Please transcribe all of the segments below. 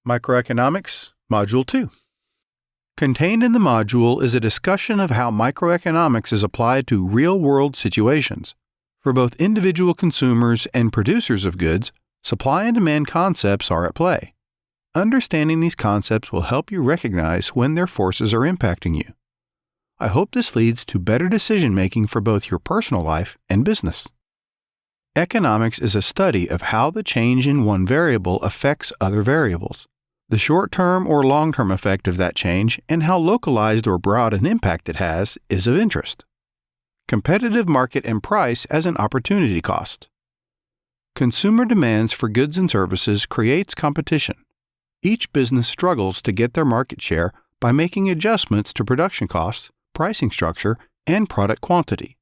Microeconomics, Module 2. Contained in the module is a discussion of how microeconomics is applied to real-world situations. For both individual consumers and producers of goods, supply and demand concepts are at play. Understanding these concepts will help you recognize when their forces are impacting you. I hope this leads to better decision-making for both your personal life and business. Economics is a study of how the change in one variable affects other variables, the short-term or long-term effect of that change, and how localized or broad an impact it has is of interest. Competitive market and price as an opportunity cost. Consumer demands for goods and services creates competition. Each business struggles to get their market share by making adjustments to production costs, pricing structure, and product quantity.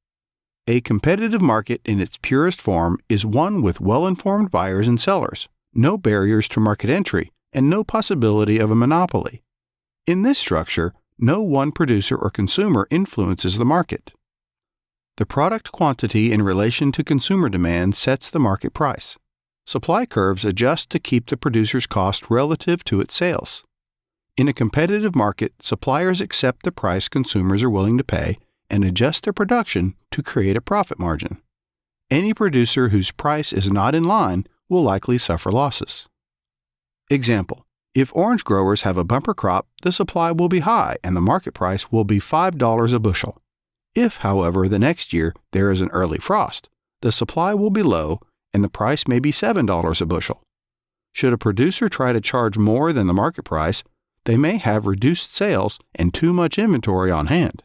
A competitive market in its purest form is one with well-informed buyers and sellers, no barriers to market entry, and no possibility of a monopoly. In this structure, no one producer or consumer influences the market. The product quantity in relation to consumer demand sets the market price. Supply curves adjust to keep the producer's cost relative to its sales. In a competitive market, suppliers accept the price consumers are willing to pay and adjust their production to create a profit margin. Any producer whose price is not in line will likely suffer losses. Example: if orange growers have a bumper crop, the supply will be high and the market price will be $5 a bushel. If, however, the next year there is an early frost, the supply will be low and the price may be $7 a bushel. Should a producer try to charge more than the market price, they may have reduced sales and too much inventory on hand.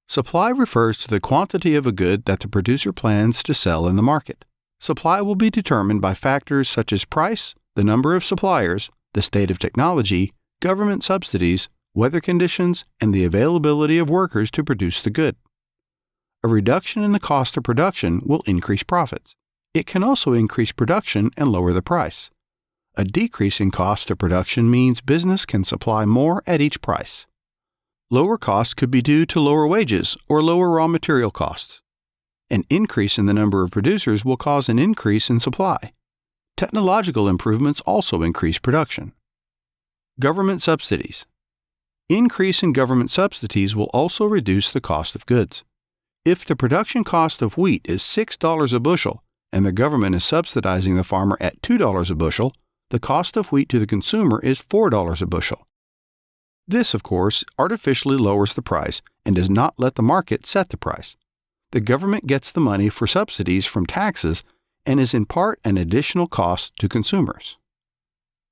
Supply refers to the quantity of a good that the producer plans to sell in the market. Supply will be determined by factors such as price, the number of suppliers, the state of technology, government subsidies, weather conditions, and the availability of workers to produce the good. A reduction in the cost of production will increase profits. It can also increase production and lower the price. A decrease in cost of production means business can supply more at each price. Lower costs could be due to lower wages or lower raw material costs. An increase in the number of producers will cause an increase in supply. Technological improvements also increase production. Government subsidies. Increase in government subsidies will also reduce the cost of goods. If the production cost of wheat is $6 a bushel and the government is subsidizing the farmer at $2 a bushel, the cost of wheat to the consumer is $4 a bushel. This, of course, artificially lowers the price and does not let the market set the price. The government gets the money for subsidies from taxes and is in part an additional cost to consumers.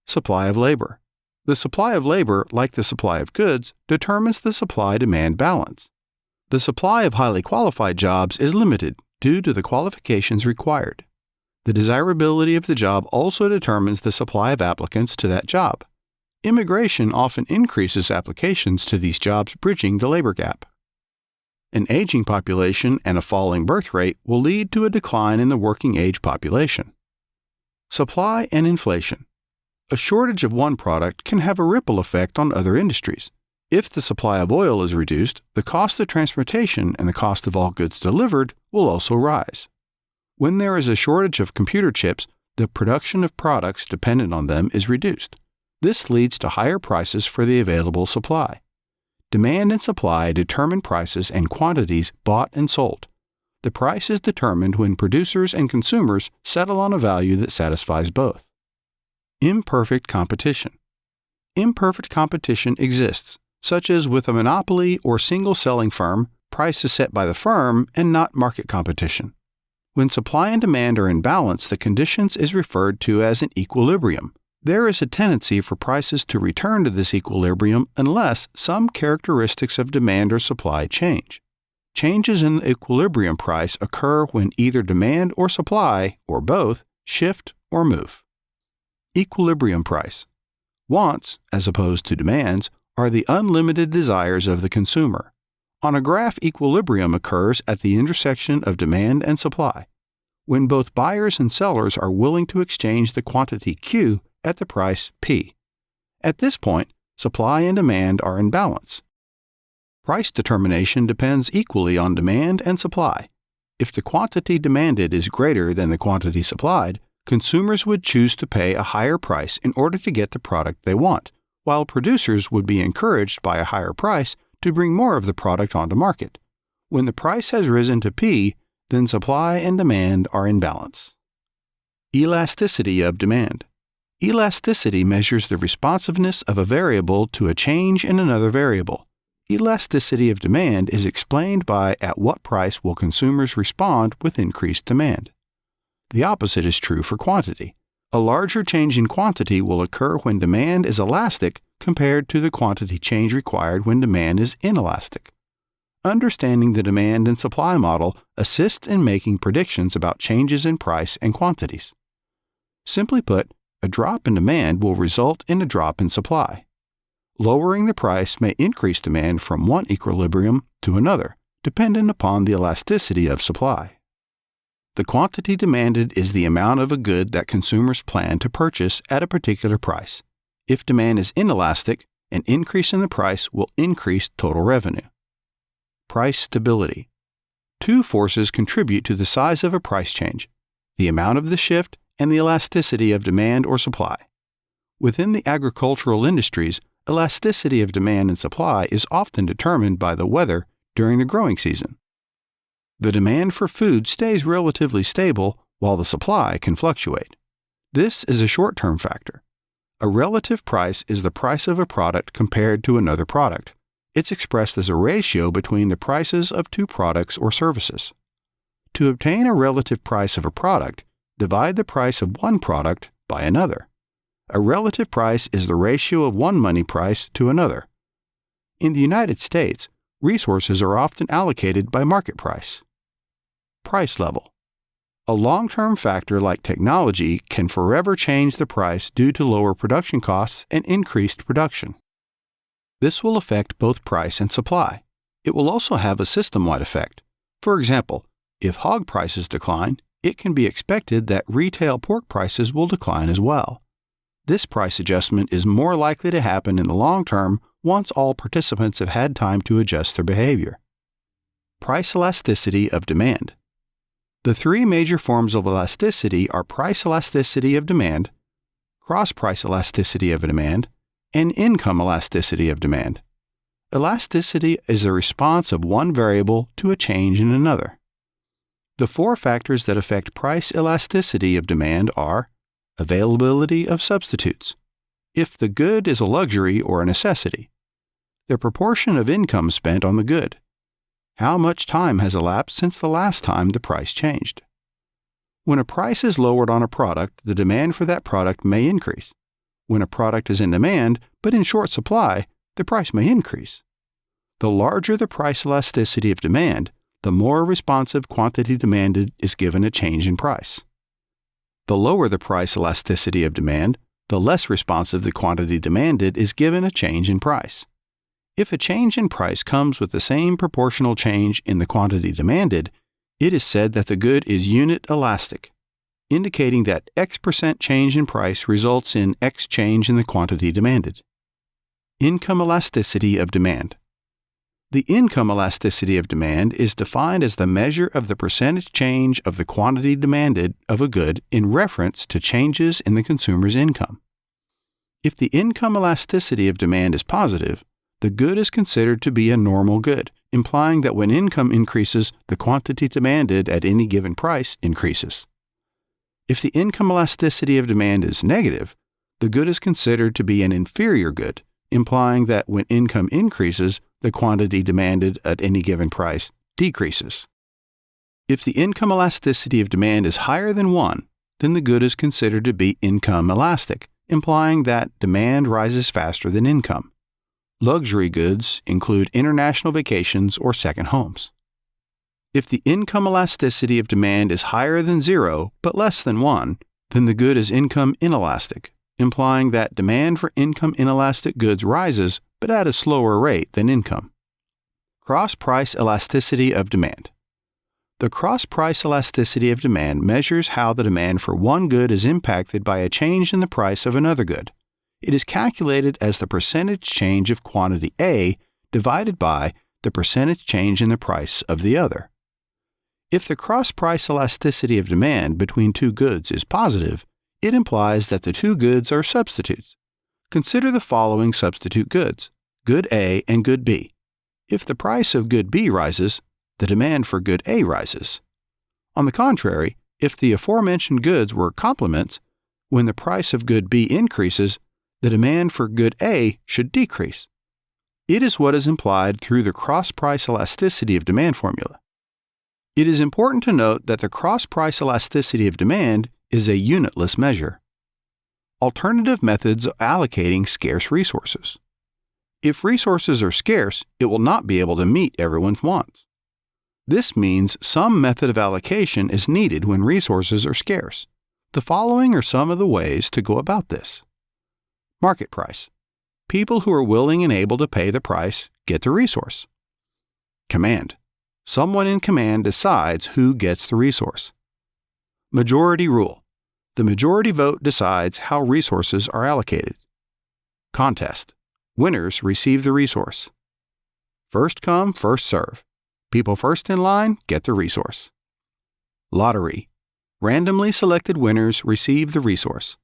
Supply of labor. The supply of labor, like the supply of goods, determines the supply-demand balance. The supply of highly qualified jobs is limited due to the qualifications required. The desirability of the job also determines the supply of applicants to that job. Immigration often increases applications to these jobs, bridging the labor gap. An aging population and a falling birth rate will lead to a decline in the working age population. Supply and inflation. A shortage of one product can have a ripple effect on other industries. If the supply of oil is reduced, the cost of transportation and the cost of all goods delivered will also rise. When there is a shortage of computer chips, the production of products dependent on them is reduced. This leads to higher prices for the available supply. Demand and supply determine prices and quantities bought and sold. The price is determined when producers and consumers settle on a value that satisfies both. Imperfect competition. Imperfect competition exists, such as with a monopoly or single-selling firm, price is set by the firm and not market competition. When supply and demand are in balance, the conditions is referred to as an equilibrium. There is a tendency for prices to return to this equilibrium unless some characteristics of demand or supply change. Changes in the equilibrium price occur when either demand or supply, or both, shift or move. Equilibrium price. Wants, as opposed to demands, are the unlimited desires of the consumer. On a graph, equilibrium occurs at the intersection of demand and supply, when both buyers and sellers are willing to exchange the quantity Q at the price P. At this point, supply and demand are in balance. Price determination depends equally on demand and supply. If the quantity demanded is greater than the quantity supplied, Consumers would choose to pay a higher price in order to get the product they want, while producers would be encouraged by a higher price to bring more of the product onto market. When the price has risen to P, then supply and demand are in balance. Elasticity of demand. Elasticity measures the responsiveness of a variable to a change in another variable. Elasticity of demand is explained by at what price will consumers respond with increased demand. The opposite is true for quantity. A larger change in quantity will occur when demand is elastic compared to the quantity change required when demand is inelastic. Understanding the demand and supply model assists in making predictions about changes in price and quantities. Simply put, a drop in demand will result in a drop in supply. Lowering the price may increase demand from one equilibrium to another, dependent upon the elasticity of supply. The quantity demanded is the amount of a good that consumers plan to purchase at a particular price. If demand is inelastic, an increase in the price will increase total revenue. Price stability. Two forces contribute to the size of a price change: the amount of the shift and the elasticity of demand or supply. Within the agricultural industries, elasticity of demand and supply is often determined by the weather during the growing season. The demand for food stays relatively stable while the supply can fluctuate. This is a short-term factor. A relative price is the price of a product compared to another product. It's expressed as a ratio between the prices of two products or services. To obtain a relative price of a product, divide the price of one product by another. A relative price is the ratio of one money price to another. In the United States, resources are often allocated by market price. Price level. A long-term factor like technology can forever change the price due to lower production costs and increased production. This will affect both price and supply. It will also have a system-wide effect. For example, if hog prices decline, it can be expected that retail pork prices will decline as well. This price adjustment is more likely to happen in the long term once all participants have had time to adjust their behavior. Price elasticity of demand. The three major forms of elasticity are price elasticity of demand, cross-price elasticity of demand, and income elasticity of demand. Elasticity is a response of one variable to a change in another. The four factors that affect price elasticity of demand are availability of substitutes, if the good is a luxury or a necessity, the proportion of income spent on the good, how much time has elapsed since the last time the price changed. When a price is lowered on a product, the demand for that product may increase. When a product is in demand but in short supply, the price may increase. The larger the price elasticity of demand, the more responsive quantity demanded is given a change in price. The lower the price elasticity of demand, the less responsive the quantity demanded is given a change in price. If a change in price comes with the same proportional change in the quantity demanded, it is said that the good is unit elastic, indicating that X% change in price results in X change in the quantity demanded. Income elasticity of demand. The income elasticity of demand is defined as the measure of the percentage change of the quantity demanded of a good in reference to changes in the consumer's income. If the income elasticity of demand is positive, the good is considered to be a normal good, implying that when income increases, the quantity demanded at any given price increases. If the income elasticity of demand is negative, the good is considered to be an inferior good, implying that when income increases, the quantity demanded at any given price decreases. If the income elasticity of demand is higher than 1, then the good is considered to be income elastic, implying that demand rises faster than income. Luxury goods include international vacations or second homes. If the income elasticity of demand is higher than 0 but less than 1, then the good is income inelastic, implying that demand for income inelastic goods rises but at a slower rate than income. Cross-price elasticity of demand. The cross-price elasticity of demand measures how the demand for one good is impacted by a change in the price of another good. It is calculated as the percentage change of quantity A divided by the percentage change in the price of the other. If the cross-price elasticity of demand between two goods is positive, it implies that the two goods are substitutes. Consider the following substitute goods, good A and good B. If the price of good B rises, the demand for good A rises. On the contrary, if the aforementioned goods were complements, when the price of good B increases, the demand for good A should decrease. It is what is implied through the cross-price elasticity of demand formula. It is important to note that the cross-price elasticity of demand is a unitless measure. Alternative methods of allocating scarce resources. If resources are scarce, it will not be able to meet everyone's wants. This means some method of allocation is needed when resources are scarce. The following are some of the ways to go about this. Market price. People who are willing and able to pay the price get the resource. Command. Someone in command decides who gets the resource. Majority rule. The majority vote decides how resources are allocated. Contest. Winners receive the resource. First come, first serve. People first in line get the resource. Lottery. Randomly selected winners receive the resource.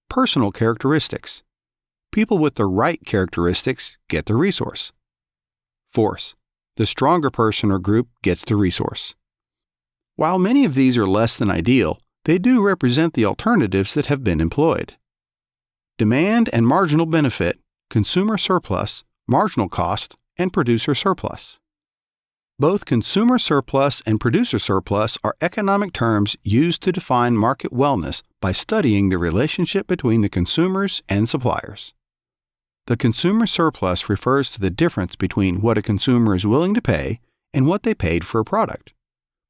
Personal characteristics. People with the right characteristics get the resource. Force. The stronger person or group gets the resource. While many of these are less than ideal, they do represent the alternatives that have been employed. Demand and marginal benefit, consumer surplus, marginal cost, and producer surplus. Both consumer surplus and producer surplus are economic terms used to define market wellness by studying the relationship between the consumers and suppliers. The consumer surplus refers to the difference between what a consumer is willing to pay and what they paid for a product.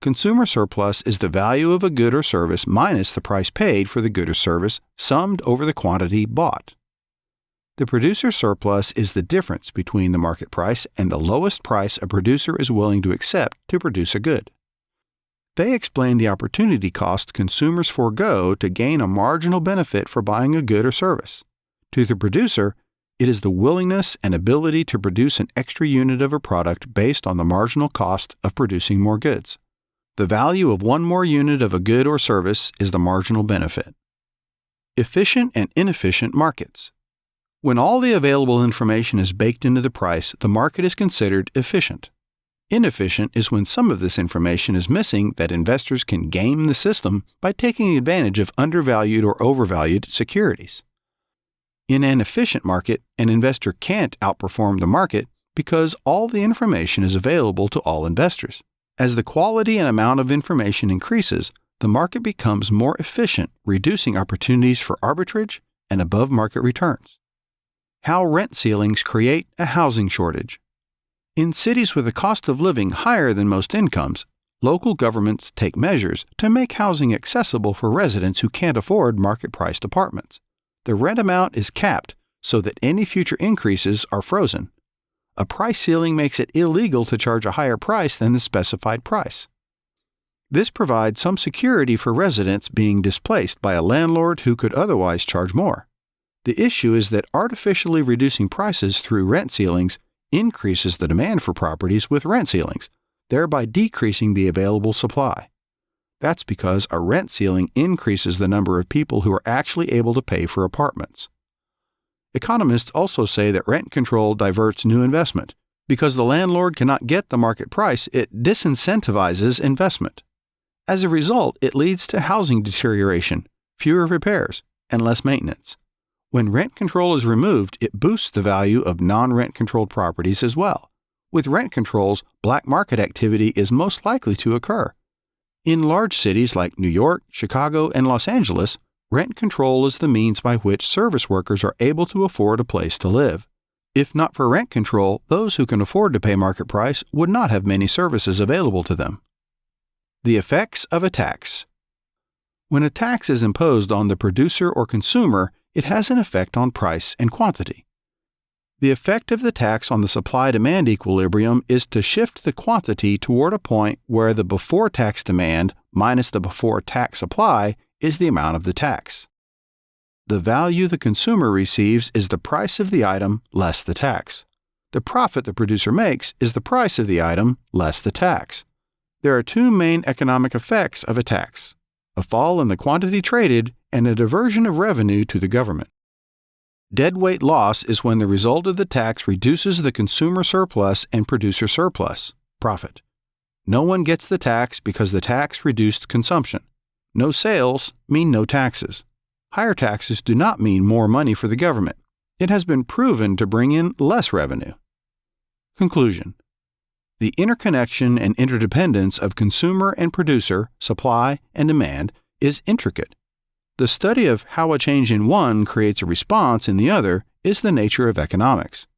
Consumer surplus is the value of a good or service minus the price paid for the good or service summed over the quantity bought. The producer surplus is the difference between the market price and the lowest price a producer is willing to accept to produce a good. They explain the opportunity cost consumers forego to gain a marginal benefit for buying a good or service. To the producer, it is the willingness and ability to produce an extra unit of a product based on the marginal cost of producing more goods. The value of one more unit of a good or service is the marginal benefit. Efficient and inefficient markets. When all the available information is baked into the price, the market is considered efficient. Inefficient is when some of this information is missing that investors can game the system by taking advantage of undervalued or overvalued securities. In an efficient market, an investor can't outperform the market because all the information is available to all investors. As the quality and amount of information increases, the market becomes more efficient, reducing opportunities for arbitrage and above-market returns. How rent ceilings create a housing shortage. In cities with a cost of living higher than most incomes, local governments take measures to make housing accessible for residents who can't afford market-priced apartments. The rent amount is capped so that any future increases are frozen. A price ceiling makes it illegal to charge a higher price than the specified price. This provides some security for residents being displaced by a landlord who could otherwise charge more. The issue is that artificially reducing prices through rent ceilings increases the demand for properties with rent ceilings, thereby decreasing the available supply. That's because a rent ceiling increases the number of people who are actually able to pay for apartments. Economists also say that rent control diverts new investment. Because the landlord cannot get the market price, it disincentivizes investment. As a result, it leads to housing deterioration, fewer repairs, and less maintenance. When rent control is removed, it boosts the value of non-rent controlled properties as well. With rent controls, black market activity is most likely to occur. In large cities like New York, Chicago, and Los Angeles, rent control is the means by which service workers are able to afford a place to live. If not for rent control, those who can afford to pay market price would not have many services available to them. The effects of a tax. When a tax is imposed on the producer or consumer, it has an effect on price and quantity. The effect of the tax on the supply-demand equilibrium is to shift the quantity toward a point where the before-tax demand minus the before-tax supply is the amount of the tax. The value the consumer receives is the price of the item less the tax. The profit the producer makes is the price of the item less the tax. There are two main economic effects of a tax: a fall in the quantity traded and a diversion of revenue to the government. Deadweight loss is when the result of the tax reduces the consumer surplus and producer surplus, profit. No one gets the tax because the tax reduced consumption. No sales mean no taxes. Higher taxes do not mean more money for the government. It has been proven to bring in less revenue. Conclusion: the interconnection and interdependence of consumer and producer, supply and demand, is intricate. The study of how a change in one creates a response in the other is the nature of economics.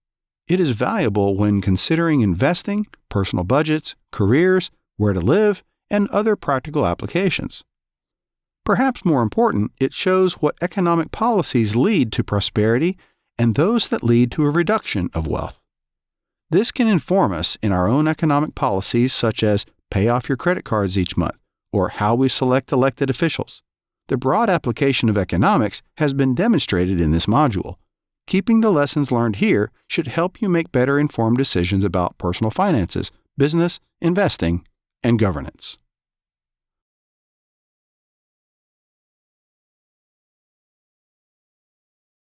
It is valuable when considering investing, personal budgets, careers, where to live, and other practical applications. Perhaps more important, it shows what economic policies lead to prosperity and those that lead to a reduction of wealth. This can inform us in our own economic policies, such as pay off your credit cards each month, or how we select elected officials. The broad application of economics has been demonstrated in this module. Keeping the lessons learned here should help you make better informed decisions about personal finances, business, investing, and governance.